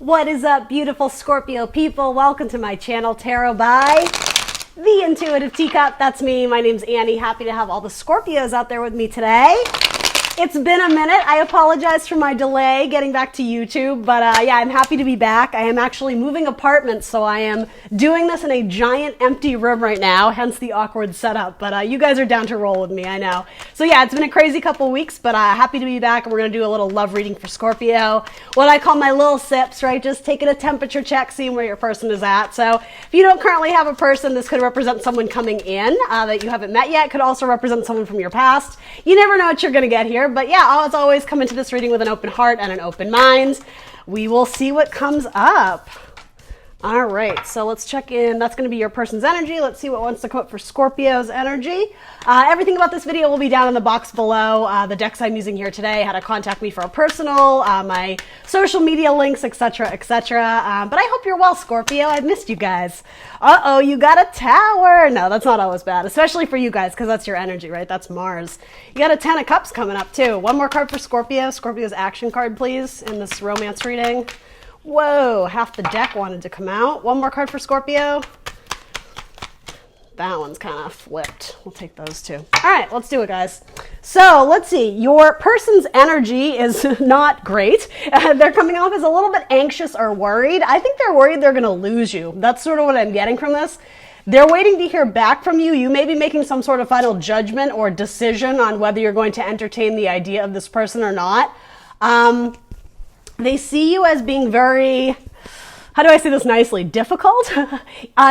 What is up, beautiful Scorpio people? Welcome to my channel, Tarot by The Intuitive Teacup. That's me. My name's Annie. Happy to have all the Scorpios out there with me today. It's been a minute. I apologize for my delay getting back to YouTube, but yeah, I'm happy to be back. I am actually moving apartments, so I am doing this in a giant empty room right now, hence the awkward setup, but you guys are down to roll with me, I know. So yeah, it's been a crazy couple weeks, but happy to be back, and we're going to do a little love reading for Scorpio. What I call my little sips, right? Just taking a temperature check, seeing where your person is at. So if you don't currently have a person, this could represent someone coming in that you haven't met yet. Could also represent someone from your past. You never know what you're going to get here. But yeah, as always, come into this reading with an open heart and an open mind. We will see what comes up. All right, so let's check in. That's going to be your person's energy. Let's see what wants to come up for Scorpio's energy. Everything about this video will be down in the box below. The decks I'm using here today, how to contact me for a personal, my social media links, etc., etc. But I hope you're well, Scorpio. I've missed you guys. Uh-oh, you got a tower. No, that's not always bad, especially for you guys, because that's your energy, right? That's Mars. You got a 10 of Cups coming up, too. One more card for Scorpio. Scorpio's action card, please, in this romance reading. Whoa, half the deck wanted to come out. One more card for Scorpio. That one's kind of flipped. We'll take those two. All right, let's do it, guys. So let's see. Your person's energy is not great. They're coming off as a little bit anxious or worried. I think they're worried they're going to lose you. That's sort of what I'm getting from this. They're waiting to hear back from you. You may be making some sort of final judgment or decision on whether you're going to entertain the idea of this person or not. They see you as being very, how do I say this nicely, difficult?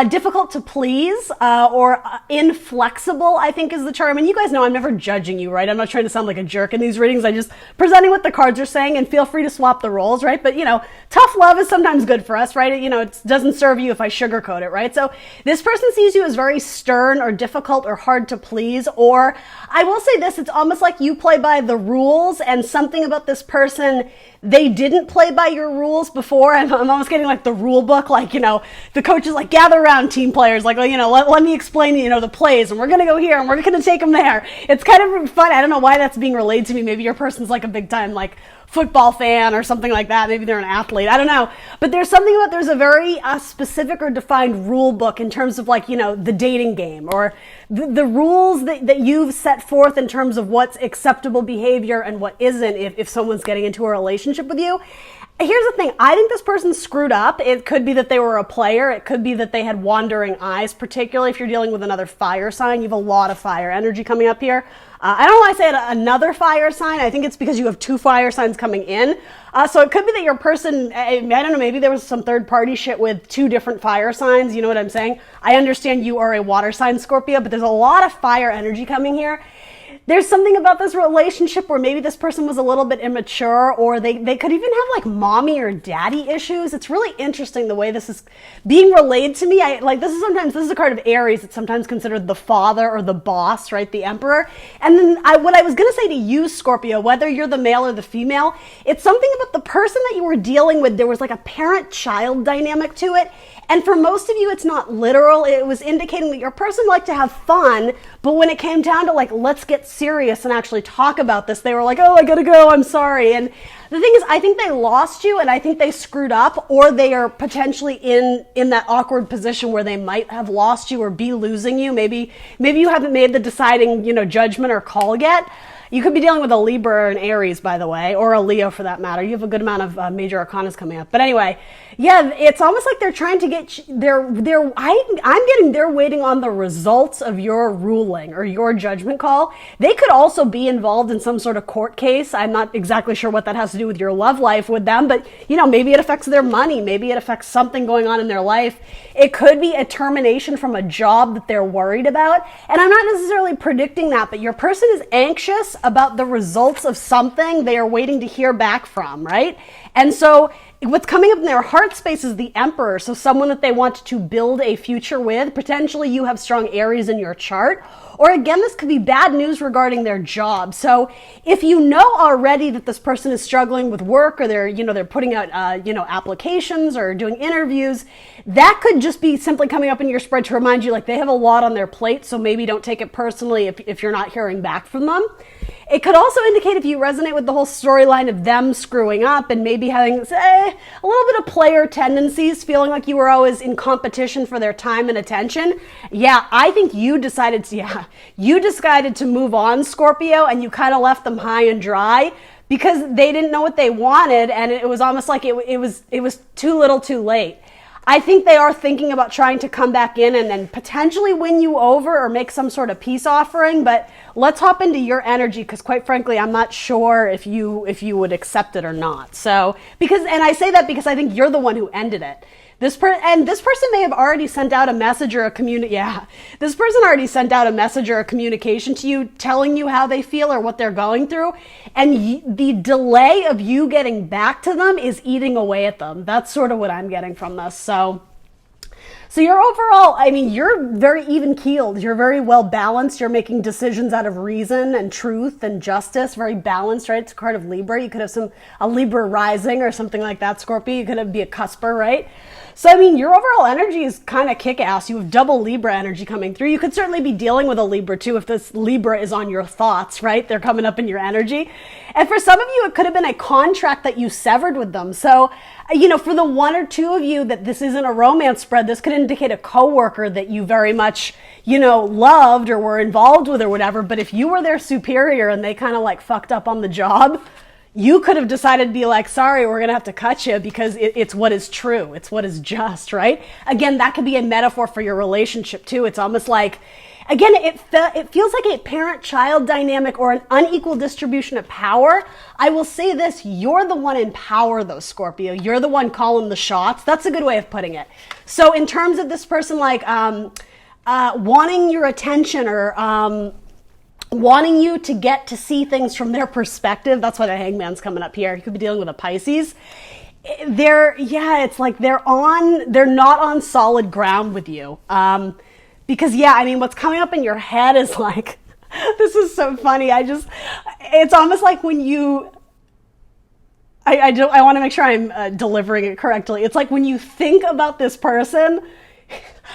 Difficult to please, or inflexible, I think is the term. And you guys know I'm never judging you, right? I'm not trying to sound like a jerk in these readings. I'm just presenting what the cards are saying, and feel free to swap the roles, right? But, you know, tough love is sometimes good for us, right? You know, it doesn't serve you if I sugarcoat it, right? So this person sees you as very stern or difficult or hard to please, or I will say this, it's almost like you play by the rules, and something about this person, they didn't play by your rules before. I'm almost getting like the rule book, like, you know, the coach is like, gather around, team players, like, you know, let me explain, you know, the plays, and we're going to go here and we're going to take them there. It's kind of fun. I don't know why that's being relayed to me. Maybe your person's like a big time, like, football fan or something like that. Maybe they're an athlete. I don't know. But there's something about, there's a very specific or defined rule book in terms of, like, you know, the dating game, or the rules that you've set forth in terms of what's acceptable behavior and what isn't if someone's getting into a relationship with you. Here's the thing. I think this person screwed up. It could be that they were a player. It could be that they had wandering eyes, particularly if you're dealing with another fire sign. You have a lot of fire energy coming up here. I don't know why I said another fire sign. I think it's because you have two fire signs coming in. So it could be that your person, I don't know, maybe there was some third party shit with two different fire signs. You know what I'm saying? I understand you are a water sign, Scorpio, but there's a lot of fire energy coming here. There's something about this relationship where maybe this person was a little bit immature, or they could even have like mommy or daddy issues. It's really interesting the way this is being relayed to me. This is a card of Aries. It's sometimes considered the father or the boss, right? The emperor. And then what I was going to say to you, Scorpio, whether you're the male or the female, it's something about the person that you were dealing with. There was like a parent-child dynamic to it. And for most of you, it's not literal. It was indicating that your person liked to have fun, but when it came down to like, let's get serious and actually talk about this, they were like, oh, I gotta go, I'm sorry. And the thing is, I think they lost you, and I think they screwed up, or they are potentially in that awkward position where they might have lost you or be losing you. Maybe you haven't made the deciding, you know, judgment or call yet. You could be dealing with a Libra or an Aries, by the way, or a Leo for that matter. You have a good amount of major arcanas coming up. But anyway, yeah, it's almost like they're trying to get, I'm getting they're waiting on the results of your ruling or your judgment call. They could also be involved in some sort of court case. I'm not exactly sure what that has to do with your love life with them, but, you know, maybe it affects their money. Maybe it affects something going on in their life. It could be a termination from a job that they're worried about. And I'm not necessarily predicting that, but your person is anxious about the results of something they are waiting to hear back from, right? And so what's coming up in their heart space is the Emperor. So someone that they want to build a future with. Potentially you have strong Aries in your chart. Or again, this could be bad news regarding their job. So if you know already that this person is struggling with work, or they're putting out, applications or doing interviews, that could just be simply coming up in your spread to remind you, like, they have a lot on their plate. So maybe don't take it personally if you're not hearing back from them. It could also indicate if you resonate with the whole storyline of them screwing up and maybe having, say, a little bit of player tendencies, feeling like you were always in competition for their time and attention. Yeah, I think you decided to move on, Scorpio, and you kind of left them high and dry because they didn't know what they wanted, and it was almost like it was too little too late. I think they are thinking about trying to come back in and then potentially win you over or make some sort of peace offering. But let's hop into your energy, because quite frankly, I'm not sure if you would accept it or not. So and I say that because I think you're the one who ended it. This person may have already sent out a message or this person already sent out a message or a communication to you telling you how they feel or what they're going through. And the delay of you getting back to them is eating away at them. That's sort of what I'm getting from this. So you're overall, I mean, you're very even keeled. You're very well balanced. You're making decisions out of reason and truth and justice. Very balanced, right? It's a card of Libra. You could have a Libra rising or something like that, Scorpio. You could be a cusper, right? So, I mean, your overall energy is kind of kick-ass. You have double Libra energy coming through. You could certainly be dealing with a Libra, too, if this Libra is on your thoughts, right? They're coming up in your energy. And for some of you, it could have been a contract that you severed with them. So, for the one or two of you that this isn't a romance spread, this could indicate a coworker that you very much, loved or were involved with or whatever. But if you were their superior and they kind of like fucked up on the job, you could have decided to be like, sorry, we're going to have to cut you because it's what is true. It's what is just, right? Again, that could be a metaphor for your relationship too. It's almost like, again, it feels like a parent-child dynamic or an unequal distribution of power. I will say this, you're the one in power though, Scorpio. You're the one calling the shots. That's a good way of putting it. So in terms of this person like wanting your attention or wanting you to get to see things from their perspective. That's why the Hangman's coming up here. You could be dealing with a Pisces. It's like they're not on solid ground with you. Because what's coming up in your head is like, this is so funny. It's almost like when you, I want to make sure I'm delivering it correctly. It's like when you think about this person,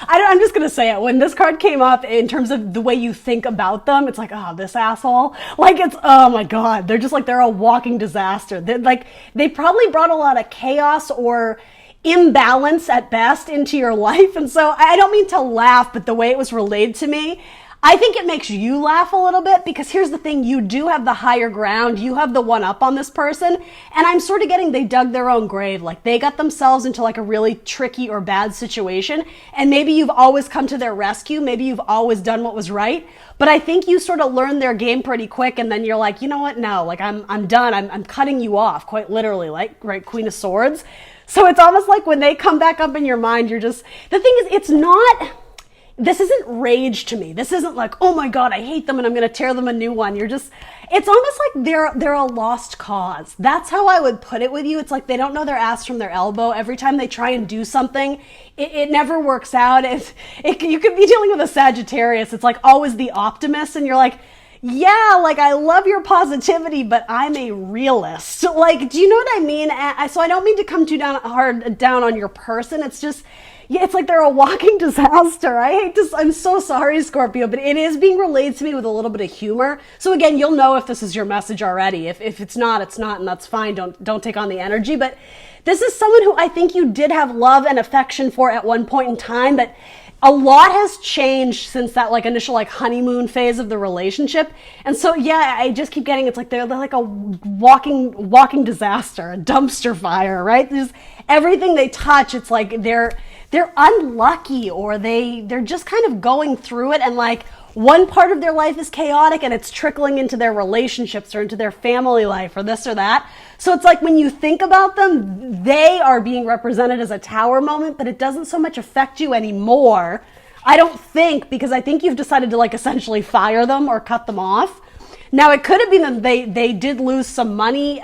I'm just going to say it. When this card came up in terms of the way you think about them, it's like, oh, this asshole. Like oh my God. They're just like, they're a walking disaster. They probably brought a lot of chaos or imbalance at best into your life. And so I don't mean to laugh, but the way it was relayed to me, I think it makes you laugh a little bit because here's the thing, you do have the higher ground, you have the one up on this person, and I'm sort of getting they dug their own grave, like they got themselves into like a really tricky or bad situation, and maybe you've always come to their rescue, maybe you've always done what was right, but I think you sort of learned their game pretty quick, and then you're like, you know what, no, like I'm done, I'm cutting you off, quite literally, like, right, Queen of Swords. So it's almost like when they come back up in your mind, you're just, the thing is, this isn't rage to me. This isn't like, oh my God, I hate them and I'm going to tear them a new one. It's almost like they're a lost cause. That's how I would put it with you. It's like they don't know their ass from their elbow. Every time they try and do something, it never works out. You could be dealing with a Sagittarius. It's like always the optimist and you're like, yeah, like I love your positivity, but I'm a realist. Like, do you know what I mean? So I don't mean to come too hard down on your person. It's just, yeah, it's like they're a walking disaster. I'm so sorry, Scorpio, but it is being relayed to me with a little bit of humor. So again, you'll know if this is your message already. If it's not, it's not, and that's fine. Don't take on the energy. But this is someone who I think you did have love and affection for at one point in time, but a lot has changed since that like initial like honeymoon phase of the relationship. And so, yeah, I just keep getting, it's like they're like a walking disaster, a dumpster fire, right? There's everything they touch. It's like they're unlucky or they're just kind of going through it. And like one part of their life is chaotic and it's trickling into their relationships or into their family life or this or that. So it's like when you think about them, they are being represented as a tower moment, but it doesn't so much affect you anymore. I don't think, because I think you've decided to like essentially fire them or cut them off. Now it could have been that they did lose some money,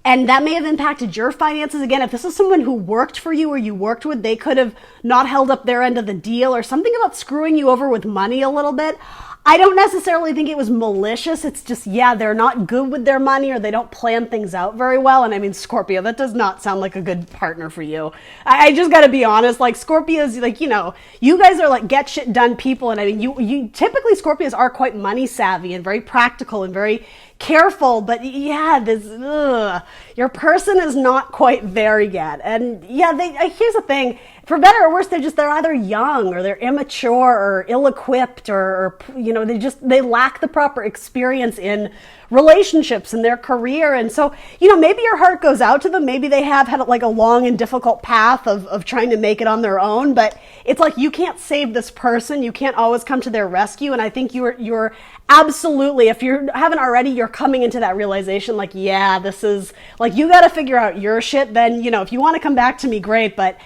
and that may have impacted your finances. Again, if this is someone who worked for you or you worked with, they could have not held up their end of the deal or something about screwing you over with money a little bit. I don't necessarily think it was malicious. It's just, yeah, they're not good with their money or they don't plan things out very well. And I mean, Scorpio, that does not sound like a good partner for you. I just got to be honest. Like Scorpios, like, you know, you guys are like get shit done people. And I mean, you typically Scorpios are quite money savvy and very practical and very careful, but yeah, your person is not quite there yet. And yeah, here's the thing, for better or worse, they're either young or they're immature or ill-equipped or you know, they lack the proper experience in relationships and their career. And so, you know, maybe your heart goes out to them. Maybe they have had like a long and difficult path of trying to make it on their own, but it's like, you can't save this person. You can't always come to their rescue. And I think you're absolutely, if you haven't already, you're coming into that realization like, yeah, this is like, you got to figure out your shit. Then, you know, if you want to come back to me, great. But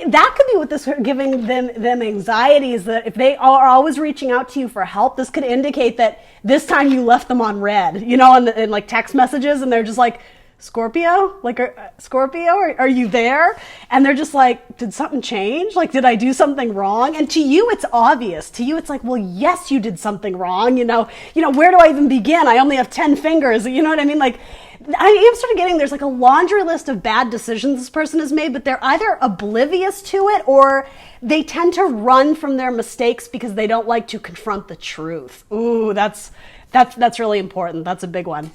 that could be what this giving them anxiety is, that if they are always reaching out to you for help, this could indicate that this time you left them on red, you know, in like text messages, and they're just like, Scorpio, like, Scorpio, are you there? And they're just like, did something change? Like, did I do something wrong? And to you, it's obvious. To you, it's like, well, yes, you did something wrong. You know, where do I even begin? I only have 10 fingers. You know what I mean? Like, I am sort of getting, there's like a laundry list of bad decisions this person has made, but they're either oblivious to it or they tend to run from their mistakes because they don't like to confront the truth. Ooh, that's really important. That's a big one.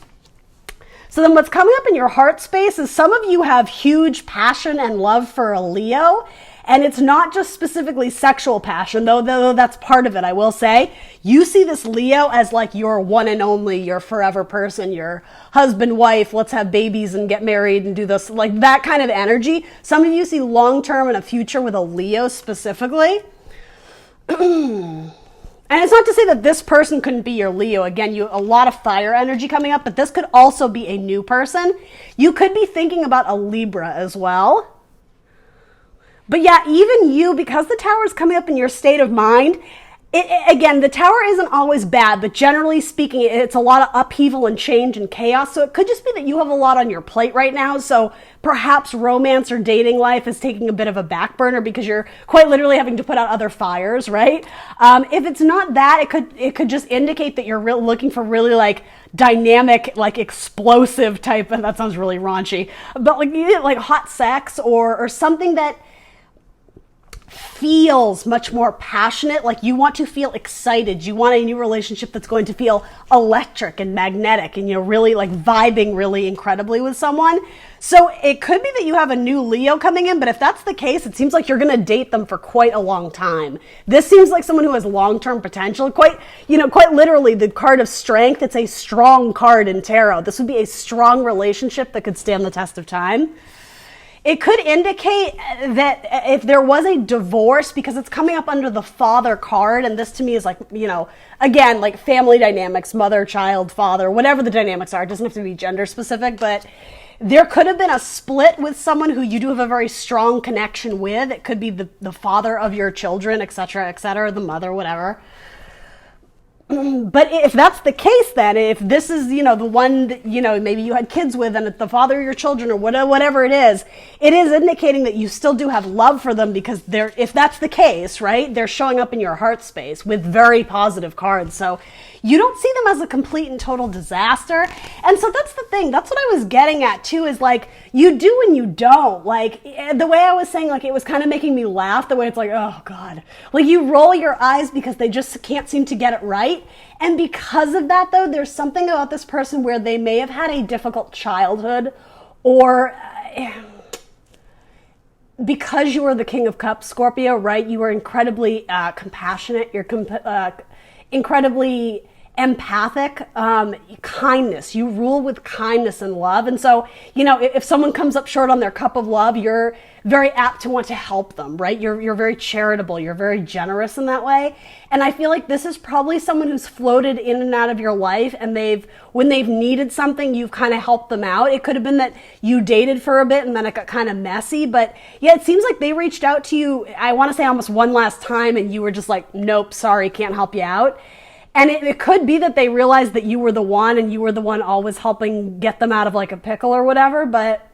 So then what's coming up in your heart space is some of you have huge passion and love for a Leo. And it's not just specifically sexual passion, though that's part of it, I will say. You see this Leo as like your one and only, your forever person, your husband, wife, let's have babies and get married and do this, like that kind of energy. Some of you see long-term and a future with a Leo specifically. And it's not to say that this person couldn't be your Leo. Again, a lot of fire energy coming up, but this could also be a new person. You could be thinking about a Libra as well. But yeah, even you, because the tower is coming up in your state of mind, again, the tower isn't always bad, but generally speaking, it's a lot of upheaval and change and chaos. So it could just be that you have a lot on your plate right now. So perhaps romance or dating life is taking a bit of a back burner because you're quite literally having to put out other fires, right? If it's not that, it could just indicate that you're looking for really like dynamic, like explosive type, and that sounds really raunchy, but like hot sex or something that feels much more passionate. Like you want to feel excited. You want a new relationship that's going to feel electric and magnetic and, you know, really like vibing really incredibly with someone. So it could be that you have a new Leo coming in, but if that's the case, it seems like you're going to date them for quite a long time. This seems like someone who has long-term potential, quite literally the card of strength. It's a strong card in tarot. This would be a strong relationship that could stand the test of time. It could indicate that if there was a divorce, because it's coming up under the father card, and this to me is like, you know, again, like family dynamics, mother, child, father, whatever the dynamics are. It doesn't have to be gender specific, but there could have been a split with someone who you do have a very strong connection with. It could be the father of your children, et cetera, the mother, whatever. But if that's the case, then if this is, you know, the one that, you know, maybe you had kids with and it's the father of your children or whatever it is indicating that you still do have love for them, because if that's the case, right, they're showing up in your heart space with very positive cards. So you don't see them as a complete and total disaster. And so that's the thing. That's what I was getting at too, is like, you do and you don't. Like the way I was saying, like, it was kind of making me laugh, the way it's like, oh God, like you roll your eyes because they just can't seem to get it right. And because of that though, there's something about this person where they may have had a difficult childhood, or because you are the King of Cups, Scorpio, right? You are incredibly compassionate. You're incredibly empathic, kindness. You rule with kindness and love. And so, you know, if someone comes up short on their cup of love, you're very apt to want to help them, right? You're very charitable. You're very generous in that way. And I feel like this is probably someone who's floated in and out of your life, and when they've needed something, you've kind of helped them out. It could have been that you dated for a bit and then it got kind of messy, but yeah, it seems like they reached out to you, I want to say almost one last time, and you were just like, nope, sorry, can't help you out. And it could be that they realized that you were the one, and you were the one always helping get them out of like a pickle or whatever. But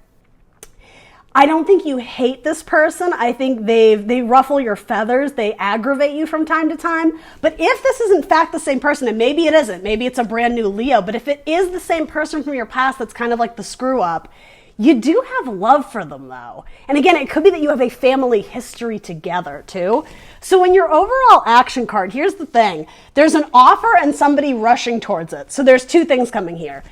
I don't think you hate this person. I think they ruffle your feathers. They aggravate you from time to time. But if this is in fact the same person, and maybe it isn't, maybe it's a brand new Leo, but if it is the same person from your past that's kind of like the screw up, you do have love for them though. And again, it could be that you have a family history together too. So in your overall action card, here's the thing. There's an offer and somebody rushing towards it. So there's two things coming here.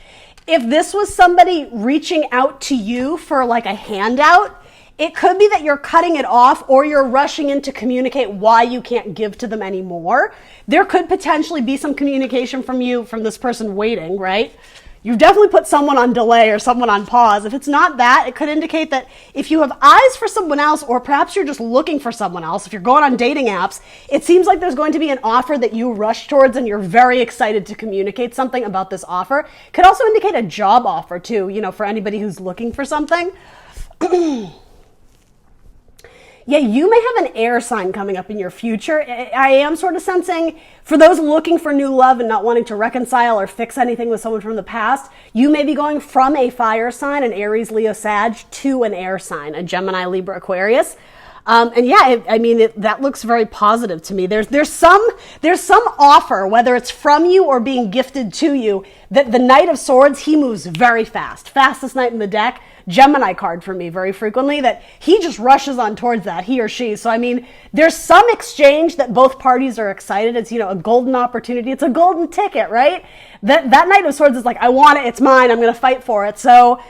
If this was somebody reaching out to you for like a handout, it could be that you're cutting it off or you're rushing in to communicate why you can't give to them anymore. There could potentially be some communication from you, from this person waiting, right? You've definitely put someone on delay or someone on pause. If it's not that, it could indicate that if you have eyes for someone else, or perhaps you're just looking for someone else, if you're going on dating apps, it seems like there's going to be an offer that you rush towards and you're very excited to communicate something about this offer. Could also indicate a job offer too, you know, for anybody who's looking for something. Yeah, you may have an air sign coming up in your future. I am sort of sensing, for those looking for new love and not wanting to reconcile or fix anything with someone from the past, you may be going from a fire sign, an Aries, Leo, Sag, to an air sign, a Gemini, Libra, Aquarius. And yeah, that looks very positive to me. There's some offer, whether it's from you or being gifted to you, that the Knight of Swords, he moves very fast. Fastest knight in the deck. Gemini card for me very frequently, that he just rushes on towards that, he or she. So, I mean, there's some exchange that both parties are excited. It's, you know, a golden opportunity. It's a golden ticket, right? That Knight of Swords is like, I want it, it's mine, I'm going to fight for it. So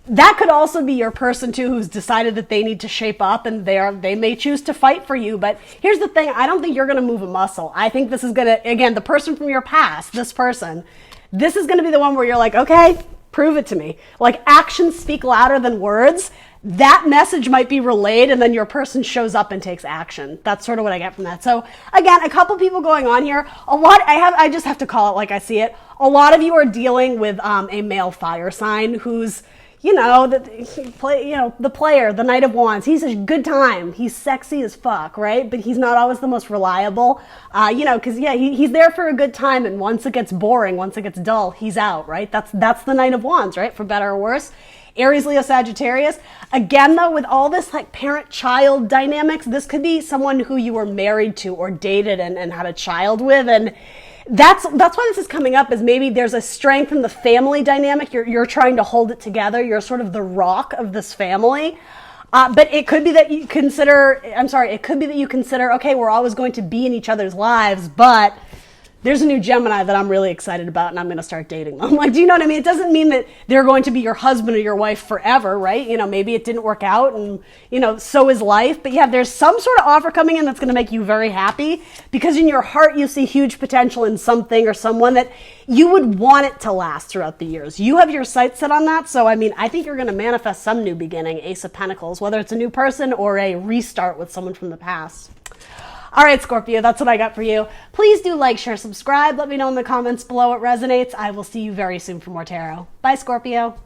that could also be your person too, who's decided that they need to shape up and they may choose to fight for you. But here's the thing, I don't think you're going to move a muscle. I think this is going to, again, the person from your past, this person, this is going to be the one where you're like, okay, prove it to me. Like, actions speak louder than words. That message might be relayed and then your person shows up and takes action. That's sort of what I get from that. So again, a couple people going on here. I just have to call it like I see it. A lot of you are dealing with a male fire sign who's, you know, the player, the Knight of Wands. He's a good time. He's sexy as fuck, right? But he's not always the most reliable, because he's there for a good time. And once it gets boring, once it gets dull, he's out, right? That's the Knight of Wands, right? For better or worse. Aries, Leo, Sagittarius. Again, though, with all this like parent-child dynamics, this could be someone who you were married to or dated and had a child with, and that's why this is coming up, is maybe there's a strength in the family dynamic. You're trying to hold it together. You're sort of the rock of this family. But it could be that you consider, okay, we're always going to be in each other's lives, but there's a new Gemini that I'm really excited about and I'm going to start dating them. Like, do you know what I mean? It doesn't mean that they're going to be your husband or your wife forever, right? You know, maybe it didn't work out and, you know, so is life. But yeah, there's some sort of offer coming in that's going to make you very happy because in your heart you see huge potential in something or someone that you would want it to last throughout the years. You have your sights set on that. So, I mean, I think you're going to manifest some new beginning, Ace of Pentacles, whether it's a new person or a restart with someone from the past. All right, Scorpio, that's what I got for you. Please do like, share, subscribe. Let me know in the comments below what resonates. I will see you very soon for more tarot. Bye, Scorpio.